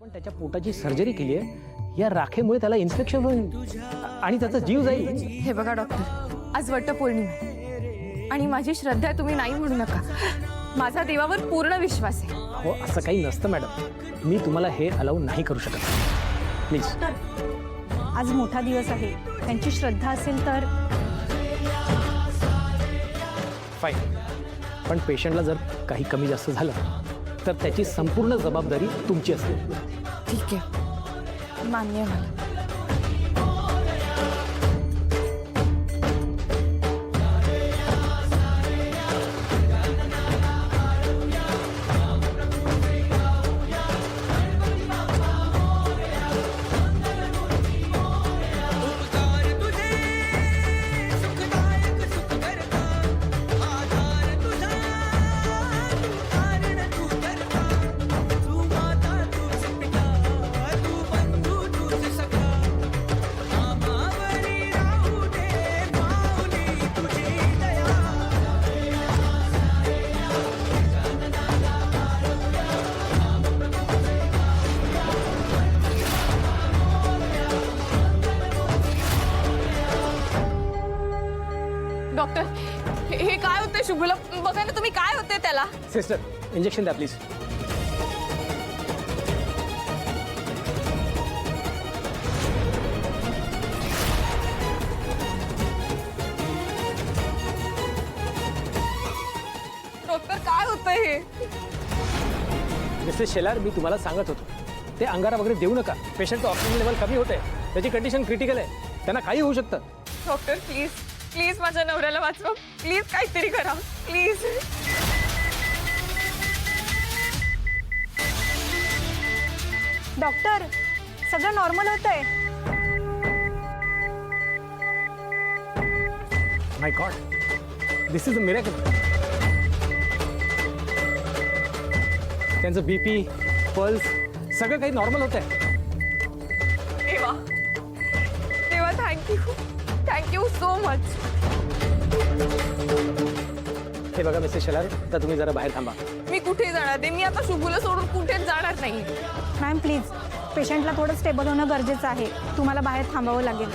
पण त्याच्या पोटाची सर्जरी केली आहे, या राखेमुळे त्याला इन्फेक्शन होईल आणि त्याचा जीव जाईल. हे बघा डॉक्टर, आज वटपौर्णिमा आहे आणि माझी श्रद्धा तुम्ही नाही म्हणू नका. माझा देवावर पूर्ण विश्वास आहे. हो, असं काही नसतं मॅडम. मी तुम्हाला हे अलाउ नाही करू शकत. प्लीज. आज मोठा दिवस आहे, त्यांची श्रद्धा असेल तर. फाईन, पण पेशंटला जर काही कमी जास्त झालं तर त्याची संपूर्ण जबाबदारी तुमची असेल. ठीक आहे, मान्य आहे मला. डॉक्टर, हे काय होते शुभला? बघा ना तुम्ही, काय होते त्याला? सिस्टर, इंजेक्शन द्या प्लीज. डॉक्टर, काय होतंय हे? मिसेस शेलार, मी तुम्हाला सांगत होतो ते अंगारा वगैरे देऊ नका. पेशंटचं ऑक्सिजन लेवल कमी होत आहे, त्याची कंडिशन क्रिटिकल आहे, त्यांना काही होऊ शकतं. डॉक्टर, प्लीज प्लीज माझ्या नवऱ्याला वाचवा. प्लीज काहीतरी करा, प्लीज. डॉक्टर, सगळं नॉर्मल होतंय. My God, this is a miracle. त्यांचं बीपी, पल्स सगळं काही नॉर्मल होत आहे. देवा देवा, थँक्यू सो मच. हे बघा मिसेस शेलार, तर तुम्ही जरा बाहेर थांबा. मी कुठे जाणार आहे? मी आता शुभूला सोडून कुठेच जाणार नाही. मॅम प्लीज, पेशंटला थोडं स्टेबल होणं गरजेचं आहे. तुम्हाला बाहेर थांबावं लागेल.